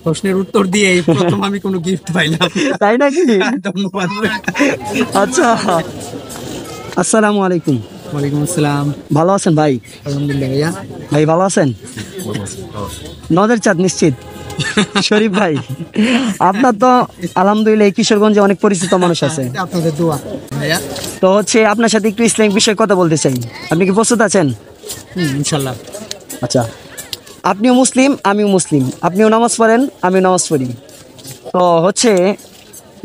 প্রশ্নের উত্তর দিয়ে প্রথম আমি কোনো গিফট পাইলাম। তাই নাকি? ধন্যবাদ। আচ্ছা, আসসালামু আলাইকুম। ওয়ালাইকুম আসসালাম। ভালো আছেন ভাই? আলহামদুলিল্লাহ ভাইয়া। ভাই ভালো আছেন? নদের চাঁদ নিশ্চিত। শরীফ ভাই, আপনার তো আলহামদুলিল্লাহ এই কিশোরগঞ্জে অনেক পরিচিত মানুষ আছে। এটা আপনাদের দোয়া ভাইয়া। তো হচ্ছে আপনার সাথে একটু ইসলামিক বিষয়ে কথা বলতে চাই। আপনি কি প্রস্তুত আছেন? ইনশাল্লাহ। আচ্ছা, আপনিও মুসলিম আমিও মুসলিম, আপনিও নামাজ পড়েন আমিও নামাজ পড়ি। তো হচ্ছে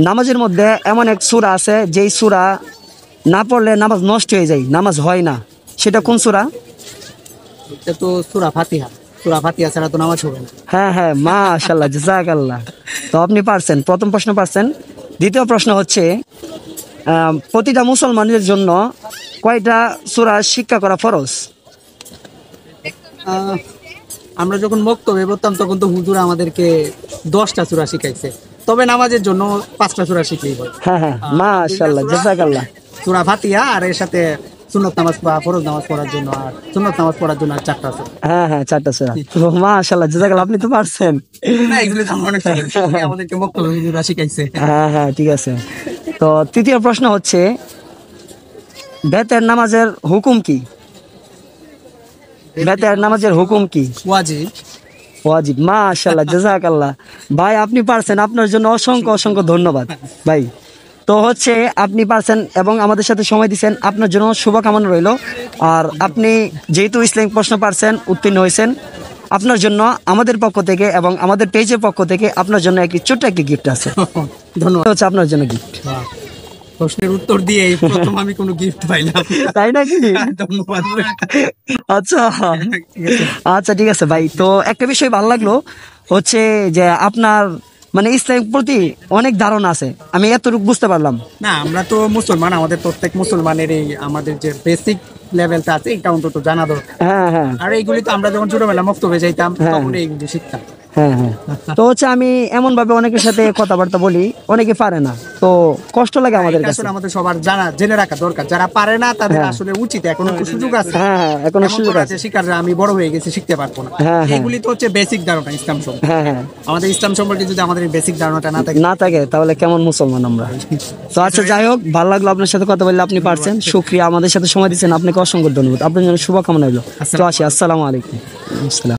নামাজের মধ্যে এমন এক সূরা আছে যেই সূরা না পড়লে নামাজ নষ্ট হয়ে যায়, নামাজ হয় না। সেটা কোন সূরা? এটা তো সূরা ফাতিহা। সূরা ফাতিহা ছাড়া তো নামাজ হবে না। হ্যাঁ হ্যাঁ, মাশাআল্লাহ, জাযাকাল্লাহ। তো আপনি পারছেন, প্রথম প্রশ্ন পারছেন। দ্বিতীয় প্রশ্ন হচ্ছে প্রতিটা মুসলমানের জন্য কয়টা সূরা শিক্ষা করা ফরজ? আমরা যখন বক্তব্যে পড়তাম তখন তো হুজুর আমাদেরকে 10টা সূরা শিখাইছে, তবে নামাজের জন্য 5টা সূরা শিখলেই হয়। হ্যাঁ হ্যাঁ, মাশাআল্লাহ, জাযাকাল্লাহ। সূরা ফাতিহা আর এর সাথে সুন্নত নামাজ বা ফরজ নামাজ পড়ার জন্য, আর সুন্নত নামাজ পড়ার জন্য আর 4টা সূরা। হ্যাঁ হ্যাঁ, 4টা সূরা। তো মাশাআল্লাহ, জাযাকাল্লাহ, আপনি তো পারছেন। না, এগুলো তো আমরা অনেক শিখেছি। আমাদেরকে বক্তব্যে হুজুররা শিখাইছে। হ্যাঁ হ্যাঁ, ঠিক আছে। তো তৃতীয় প্রশ্ন হচ্ছে বেতের নামাজের হুকুম কি? বেতের নামাজের হুকুম কি? ওয়াজিব। ওয়াজিব, মাশাআল্লাহ, জাযাকাল্লাহ। ভাই আপনি পারছেন, আপনার জন্য অসংখ্য অসংখ্য ধন্যবাদ ভাই। তো হচ্ছে আপনি পারছেন এবং আমাদের সাথে সময় দিচ্ছেন, আপনার জন্য শুভকামনা রইল। আর আপনি যেহেতু ইসলামিক প্রশ্ন পারছেন, উত্তীর্ণ হয়েছেন, আপনার জন্য আমাদের পক্ষ থেকে এবং আমাদের পেজের পক্ষ থেকে আপনার জন্য একটি ছোট্ট একটি গিফট আছে। ধন্যবাদ। হচ্ছে আপনার জন্য গিফট। প্রশ্নের উত্তর দিয়ে প্রথম আমি কোনো গিফট পাইলাম। তাই নাকি? ধন্যবাদ। আচ্ছা আচ্ছা, ঠিক আছে ভাই। তো একটা বিষয় ভালো লাগলো হচ্ছে যে আপনার মানে ইসলামের প্রতি অনেক ধারণা আছে, আমি এতটুকু বুঝতে পারলাম। না, আমরা তো মুসলমান, আমাদের প্রত্যেক মুসলমানের এই আমাদের যে বেসিক লেভেলটা আছে এটা অন্তত জানা দরকার। হ্যাঁ হ্যাঁ আর এইগুলি তো আমরা যখন ছোটবেলা মক্তবে যাইতাম হ্যাঁ। তখন এইগুলি শিখতাম। হ্যাঁ হ্যাঁ। তো হচ্ছে আমি এমন ভাবে অনেকের সাথে কথাবার্তা বলি, অনেকে পারে না, তো কষ্ট লাগে আমাদের এটা কাছে। আসলে আমাদের সবার জেনে রাখা দরকার। যারা পারে না তাদের আসলে উচিত, এখনো একটু সুযোগ আছে। হ্যাঁ হ্যাঁ, এখনো এমন সুযোগ করা আছে। শিকার যে আমি বড় হয়ে গেছি, শিখতে পারবো না। হ্যাঁ, হ্যাঁ। এইগুলি তো হচ্ছে বেসিক ধারণা ইসলাম সম্পর্কে। হ্যাঁ হ্যাঁ, আমাদের ইসলাম সম্পর্কে যদি আমাদের এই বেসিক ধারণাটা না থাকে, না থাকে তাহলে কেমন মুসলমান আমরা? তো আচ্ছা, যাই হোক, ভালো লাগলো আপনার সাথে কথা বললে, আপনি পারছেন, শুকরিয়া, আমাদের সাথে সময় দিচ্ছেন, আপনাকে অসংখ্য ধন্যবাদ, আপনার জন্য শুভকামনা রইল। তো আসি, আসসালামু আলাইকুম। আসসালাম।